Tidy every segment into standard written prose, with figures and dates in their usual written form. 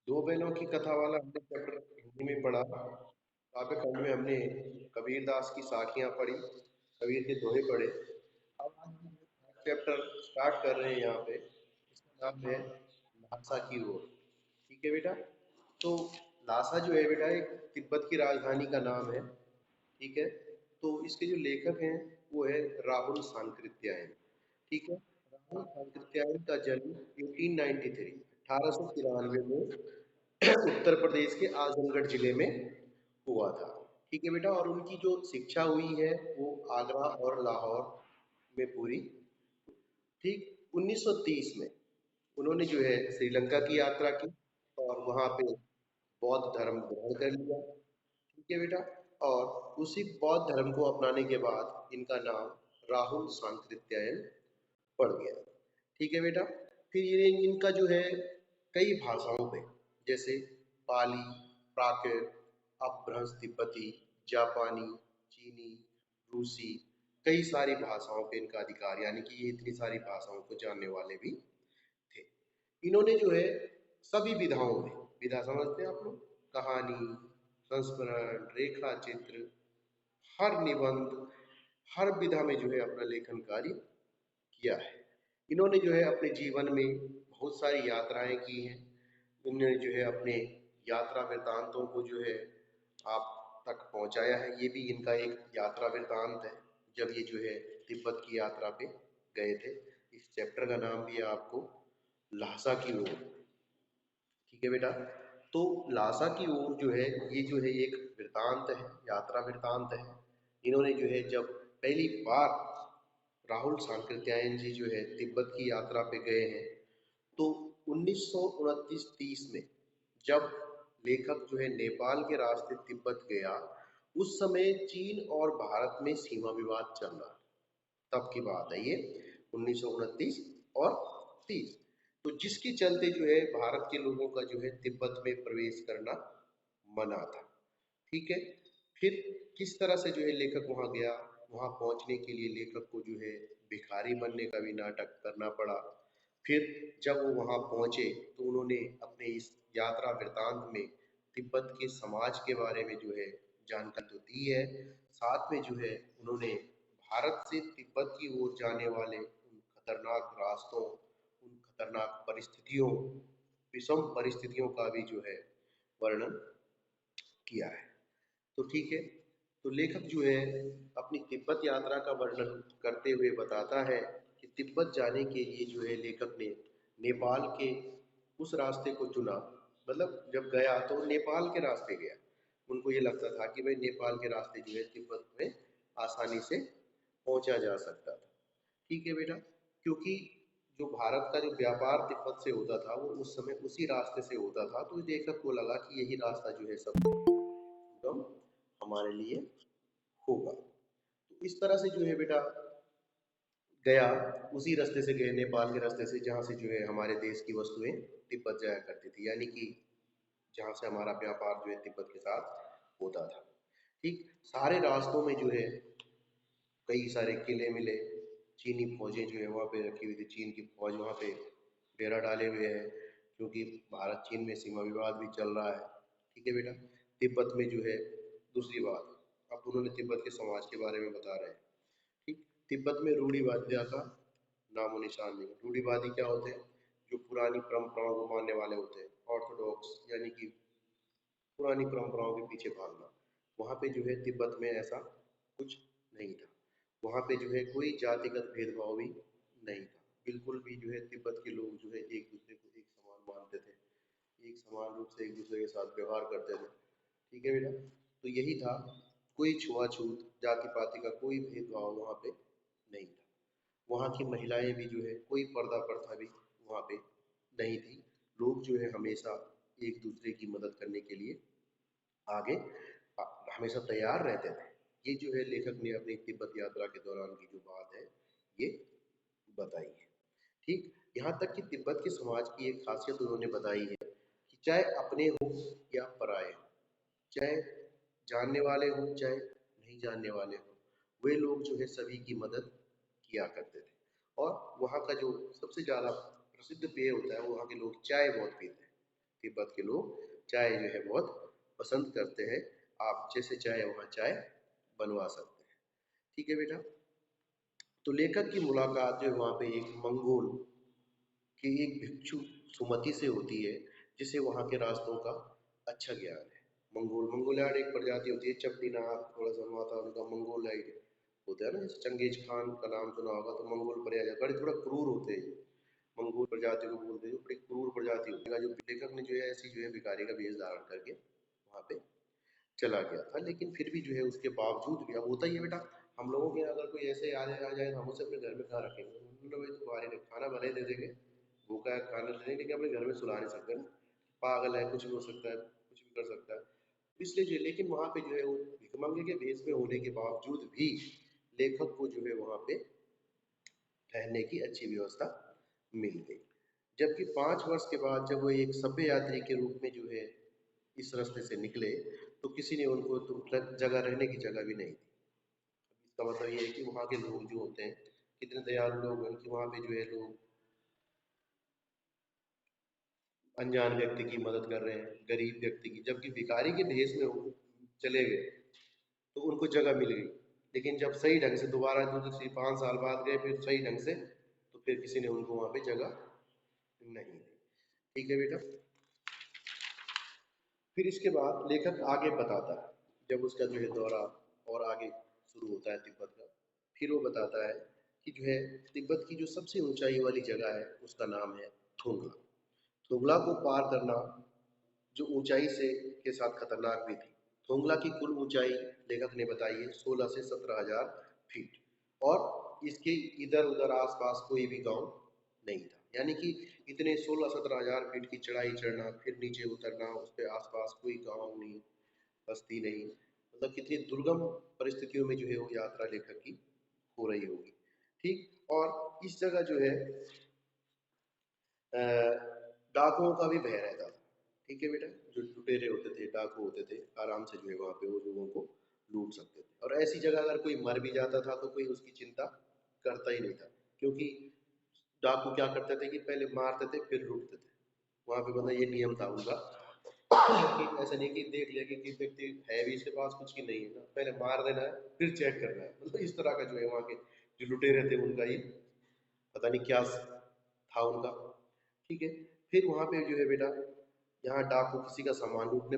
दो बैलों की कथा वाला हमने चैप्टर हिंदी में पढ़ा। काव्य खंड में हमने कबीरदास की साखियां पढ़ी, कबीर के दोहे पढ़े। अब आज हम चैप्टर स्टार्ट कर रहे हैं यहाँ पे। इसका नाम है लहासा की ओर। ठीक है बेटा। तो लासा जो है बेटा एक तिब्बत की राजधानी का नाम है। ठीक है। तो इसके जो लेखक हैं वो है राहुल सांकृत्यायन। ठीक है। राहुल सांकृत्यायन का जन्म 1893 1893 में उत्तर प्रदेश के आजमगढ़ जिले में हुआ था। ठीक है बेटा। और उनकी जो शिक्षा हुई है वो आगरा और लाहौर में पूरी। ठीक 1930 में उन्होंने जो है श्रीलंका की यात्रा की और वहाँ पे बौद्ध धर्म ग्रहण कर लिया। ठीक है बेटा। और उसी बौद्ध धर्म को अपनाने के बाद इनका नाम राहुल सांकृत्यायन पड़ गया। ठीक है बेटा। फिर ये इनका जो है कई भाषाओं में जैसे पाली, प्राकृत, अपभ्रंश तिब्बती, जापानी, चीनी, रूसी, कई सारी भाषाओं पे इनका अधिकार, यानी कि ये इतनी सारी भाषाओं को जानने वाले भी थे। इन्होंने जो है सभी विधाओं में, विधा समझते हैं आप लोग, कहानी, संस्मरण, रेखा चित्र, हर निबंध, हर विधा में जो है अपना लेखन कार्य किया है। इन्होंने जो है अपने जीवन में बहुत सारी यात्राएं की हैं। इन्होंने जो है अपने यात्रा वृतांतों को जो है आप तक पहुंचाया है। ये भी इनका एक यात्रा वृतांत है, जब ये जो है तिब्बत की यात्रा पे गए थे। इस चैप्टर का नाम भी है आपको लहासा की ओर। ठीक है बेटा। तो लासा की ओर जो है ये जो है एक वृतांत है, यात्रा वृतांत है। इन्होंने जो है जब पहली बार राहुल सांकृत्यायन जी जो है तिब्बत की यात्रा पे गए हैं, तो 1929-30 में जब लेखक जो है नेपाल के रास्ते तिब्बत गया, उस समय चीन और भारत में सीमा विवाद चल रहा है। तब की बात है ये, 1929 और 30। तो जिसके चलते जो है भारत के लोगों का जो है तिब्बत में प्रवेश करना मना था। ठीक है। फिर किस तरह से जो है लेखक वहां गया, वहां पहुंचने के लिए लेखक को जो है भिखारी बनने का भी नाटक करना पड़ा। फिर जब वो वहां पहुंचे तो उन्होंने अपने इस यात्रा वृतांत में तिब्बत के समाज के बारे में जो है जानकारी तो दी है, साथ में जो है उन्होंने भारत से तिब्बत की ओर जाने वाले उन खतरनाक रास्तों, उन खतरनाक परिस्थितियों, विषम परिस्थितियों का भी जो है वर्णन किया है। तो ठीक है। तो लेखक जो है अपनी तिब्बत यात्रा का वर्णन करते हुए बताता है कि तिब्बत जाने के लिए जो है लेखक ने नेपाल के उस रास्ते को चुना। मतलब जब गया तो नेपाल के रास्ते गया। उनको ये लगता था कि भाई नेपाल के रास्ते जो है तिब्बत में आसानी से पहुंचा जा सकता था। ठीक है बेटा। क्योंकि जो भारत का जो व्यापार तिब्बत से होता था वो उस समय उसी रास्ते से होता था, तो लेखक को लगा कि यही रास्ता जो है सब सुगम हमारे लिए होगा। तो इस तरह से जो है बेटा गया, उसी रास्ते से गए, नेपाल के रास्ते से, जहाँ से जो है हमारे देश की वस्तुएं तिब्बत जाया करती थी, यानी कि जहाँ से हमारा व्यापार जो है तिब्बत के साथ होता था। ठीक। सारे रास्तों में जो है कई सारे किले मिले। चीनी फौजें जो है वहाँ पे रखी हुई थी, चीन की फौज वहाँ पे डेरा डाले हुए है, क्योंकि भारत चीन में सीमा विवाद भी चल रहा है। ठीक है बेटा। तिब्बत में जो है दूसरी बात, अब उन्होंने तिब्बत के समाज के बारे में बता रहे हैं। ठीक। तिब्बत में रूढ़िवादिता का नामो निशान नहीं है। रूढ़िवादी क्या होते हैं? जो पुरानी परंपराओं को मानने वाले होते हैं, ऑर्थोडॉक्स, यानी कि पुरानी परंपराओं के पीछे भागना। वहाँ पे जो है तिब्बत में ऐसा कुछ नहीं था। वहाँ पे जो है कोई जातिगत भेदभाव भी नहीं था। बिल्कुल भी जो है तिब्बत के लोग जो है एक दूसरे को एक समान मानते थे, एक समान रूप से एक दूसरे के साथ व्यवहार करते थे। ठीक है बेटा। तो यही था, कोई छुआछूत, जाति पाति का कोई भेदभाव वहाँ पे नहीं था। वहाँ की महिलाएं भी जो है कोई पर्दा प्रथा भी वहाँ पे नहीं थी। लोग जो है हमेशा एक दूसरे की मदद करने के लिए आगे हमेशा तैयार रहते थे। ये जो है लेखक ने अपनी तिब्बत यात्रा के दौरान की जो बात है ये बताई है। ठीक। यहाँ तक कि तिब्बत के समाज की एक खासियत उन्होंने बताई है कि चाहे अपने हो या पराये हो, चाहे जानने वाले हों चाहे नहीं जानने वाले हों, वे लोग जो है सभी की मदद किया करते थे। और वहाँ का जो सबसे ज़्यादा प्रसिद्ध पेय होता है, वो वहाँ के लोग चाय बहुत पीते हैं। तिब्बत के लोग चाय जो है बहुत पसंद करते हैं। आप जैसे चाहे वहाँ चाय बनवा सकते हैं। ठीक है बेटा। तो लेखक की मुलाकात जो है वहाँ पे एक मंगोल कि एक भिक्षु सुमति से होती है, जिसे वहाँ के रास्तों का अच्छा ज्ञान है। मंगोलियाड एक प्रजाति होती है, चपटीनाथ थोड़ा सा वहाँ था उनका, मंगोलाइड होता है ना, जैसे चंगेज खान का नाम सुना होगा, तो मंगोल प्रजाति बड़े थोड़ा क्रूर होते हैं। मंगोल प्रजाति को बोलते हैं, जो बड़ी क्रूर प्रजाति होती है। जो लेखक ने जो है ऐसी जो है भिखारी का वेश धारण करके वहाँ पे चला गया था, लेकिन फिर भी जो है उसके बावजूद भी, अब होता ही है बेटा, हम लोगों के अगर कोई ऐसे आ जाए तो हम उसे अपने घर में कहाँ रखेंगे, उन्होंने भाई तुम्हारे खाना भले ही दे देंगे, भूखा है खाना दे देंगे, लेकिन अपने घर में सुला नहीं सकते ना, पागल है, कुछ भी हो सकता है, कुछ भी कर सकता है। इसलिए जो, लेकिन वहाँ पे जो है वो भिखमंगे के भेष में होने के बावजूद भी लेखक को जो है वहाँ पे ठहरने की अच्छी व्यवस्था मिल गई। जबकि 5 वर्ष के बाद जब वो एक सभ्य यात्री के रूप में जो है इस रास्ते से निकले, तो किसी ने उनको तो जगह रहने की जगह भी नहीं दी। इसका मतलब ये है कि वहाँ के लोग जो होते हैं कितने दयालु लोग हैं कि वहाँ पे जो है लोग अनजान व्यक्ति की मदद कर रहे हैं, गरीब व्यक्ति की, जबकि भिखारी के भेष में वो चले गए तो उनको जगह मिल गई। लेकिन जब सही ढंग से दोबारा जो 5 साल बाद गए फिर सही ढंग से, तो फिर किसी ने उनको वहाँ पे जगह नहीं दी। ठीक है बेटा। फिर इसके बाद लेखक आगे बताता है, जब उसका जो है दौरा और आगे शुरू होता है तिब्बत का, फिर वो बताता है कि जो है तिब्बत की जो सबसे ऊंचाई वाली जगह है उसका नाम है थोंगला। थोंगला को पार करना जो ऊंचाई से के साथ खतरनाक भी थी। थोंगला की कुल ऊंचाई लेखक ने बताई है 16 से 17 हजार फीट, और इसके इधर उधर आसपास कोई भी गांव नहीं था। यानी कि इतने 16-17 हजार फीट की चढ़ाई चढ़ना, फिर नीचे उतरना, उस पर आसपास कोई गांव नहीं, बस्ती नहीं, मतलब कितनी दुर्गम परिस्थितियों में जो है वो यात्रा लेखक की हो रही होगी। ठीक। और इस जगह जो है डाकुओं का भी भय रहता था। ठीक है बेटा। जो लुटेरे होते थे, डाकू होते थे, आराम से जो है वहाँ पे वो लोगों को लूट सकते थे। और ऐसी जगह अगर कोई मर भी जाता था तो कोई उसकी चिंता करता ही नहीं था, क्योंकि डाकू क्या करते थे कि पहले मारते थे फिर लूटते थे। वहाँ पे मतलब ये नियम था उनका कि ऐसा नहीं कि देख लिया कि व्यक्ति है भी इसके पास कुछ की नहीं है ना, पहले मार देना है फिर चेक करना है। मतलब इस तरह का जो है वहाँ के जो लुटेरे थे उनका ये पता नहीं क्या था उनका। ठीक है। फिर वहाँ पे जो है बेटा, यहाँ डाकू किसी का सामान लूटने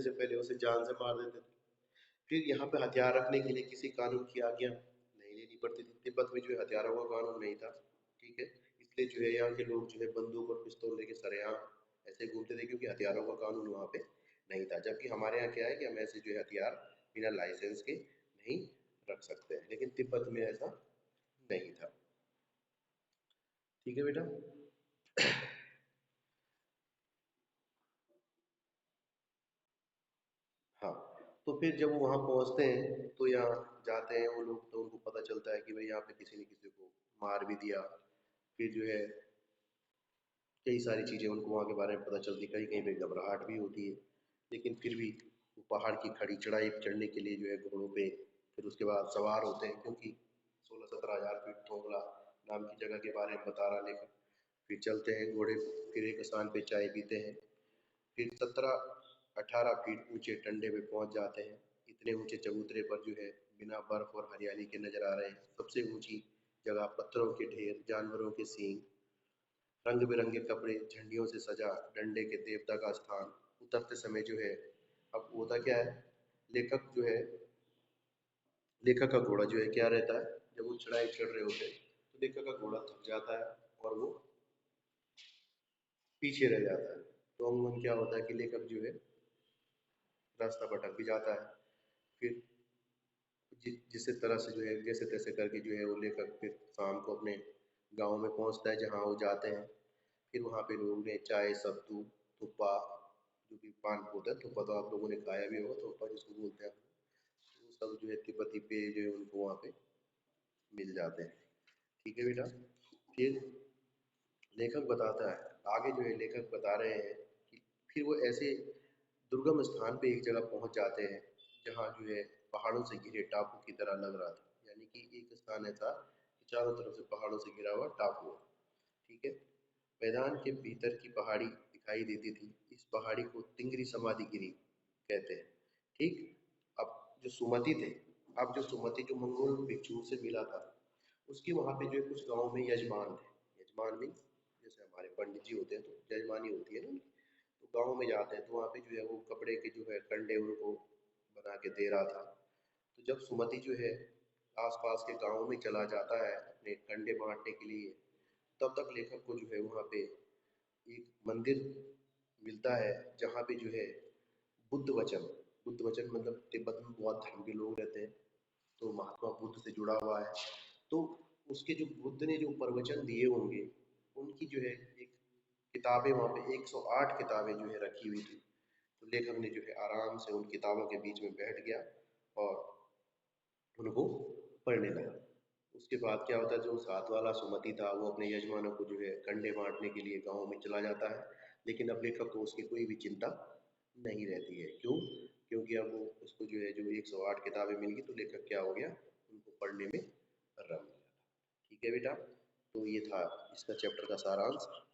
से पहले उसे जान से मार देते थे। फिर यहाँ पे हथियार रखने के लिए किसी कानून की आज्ञा नहीं लेनी पड़ती थी। तिब्बत में जो है हथियारों का कानून नहीं था। ठीक है। इसलिए जो है यहाँ के लोग जो है बंदूक और पिस्तौल लेके सरेआम ऐसे घूमते थे, क्योंकि हथियारों का कानून वहाँ पे नहीं था। जबकि हमारे यहाँ क्या है कि हम ऐसे जो है हथियार बिना लाइसेंस के नहीं रख सकते हैं, लेकिन तिब्बत में ऐसा नहीं था। ठीक है बेटा। हाँ। तो फिर जब वो वहाँ पहुँचते हैं तो यहाँ जाते हैं वो लोग, तो उनको पता चलता है कि भाई यहाँ पे किसी ने किसी को मार भी दिया। फिर जो है कई सारी चीज़ें उनको वहाँ के बारे में पता चलती, कहीं कहीं पे घबराहट भी होती है। लेकिन फिर भी वो पहाड़ की खड़ी चढ़ाई चढ़ने के लिए जो है घोड़ों पे फिर उसके बाद सवार होते हैं, क्योंकि 16-17 हजार फीट थोंगला नाम की जगह के बारे में बता रहा लेखक। फिर चलते हैं घोड़े, फिर एक स्थान पे चाय पीते हैं। फिर 17-18 फीट ऊंचे टंडे पे पहुंच जाते हैं। इतने ऊंचे चबूतरे पर जो है बिना बर्फ और हरियाली के नजर आ रहे हैं। सबसे ऊंची जगह, पत्थरों के ढेर, जानवरों के सींग, रंग बिरंगे कपड़े, झंडियों से सजा डंडे के देवता का स्थान। उतरते समय जो है, अब होता क्या है, लेखक जो है लेखक का घोड़ा जो है क्या रहता है, जब वो चढ़ाई चढ़ रहे होते हैं तो लेखक का घोड़ा थक जाता है और वो पीछे रह जाता है। तो अमूमन क्या होता है कि लेखक जो है रास्ता भटक भी जाता है। फिर जिस तरह से जो है जैसे तैसे करके जो है वो लेखक फिर शाम को अपने गांव में पहुंचता है जहां वो जाते हैं। फिर वहां पे लोगों ने चाय, सत्तू, थुप्पा, जो कि पान होता है, थुप्पा तो आप लोगों ने खाया भी होगा, थुप्पा जिसको बोलते हैं, तो वो सब जो है तिब्बती पेय जो है उनको वहाँ पे मिल जाते हैं। ठीक है बेटा। फिर लेखक बताता है आगे, जो है लेखक बता रहे हैं कि फिर वो ऐसे दुर्गम स्थान पे एक जगह पहुंच जाते हैं जहाँ जो है पहाड़ों से घिरे टापू की तरह लग रहा था। यानी कि एक स्थान ऐसा कि चारों तरफ से पहाड़ों से घिरा हुआ टापू है। ठीक है। मैदान के भीतर की पहाड़ी दिखाई देती थी। इस पहाड़ी को तिंगरी समाधि गिरी कहते हैं। ठीक। अब जो सुमति थे, अब जो सुमति जो मंगोल भिक्षुओं से मिला था, उसके वहाँ पे जो है कुछ गाँव में यजमान थे। यजमान मीन्स जैसे हमारे पंडित जी होते हैं तो यजमानी होती है ना उनकी। तो गाँव में जाते हैं तो वहाँ पे जो है वो कपड़े के जो है कंडे उनको बना के दे रहा था। तो जब सुमति जो है आस-पास के गाँव में चला जाता है अपने कंडे बाँटने के लिए, तब तक लेखक को जो है वहाँ पे एक मंदिर मिलता है जहाँ पे जो है बुद्ध वचन, बुद्ध वचन मतलब तिब्बत में बौद्ध धर्म के लोग रहते हैं, तो महात्मा बुद्ध से जुड़ा हुआ है। तो उसके जो बुद्ध ने जो प्रवचन दिए होंगे, उनकी जो है एक किताबें वहाँ पे 108 किताबें जो है रखी हुई थी। तो लेखक ने जो है आराम से उन किताबों के बीच में बैठ गया और उनको पढ़ने लगा। उसके बाद क्या होता है, जो साथ वाला सुमति था वो अपने यजमानों को जो है कंडे बाँटने के लिए गाँव में चला जाता है, लेकिन अब लेखक को उसकी कोई भी चिंता नहीं रहती है। क्यों? क्योंकि अब वो उसको जो है जो 108 किताबें मिल गई तो लेखक क्या हो गया, उनको पढ़ने में रम गया। ठीक है बेटा, तो ये था इसका चैप्टर का सारांश।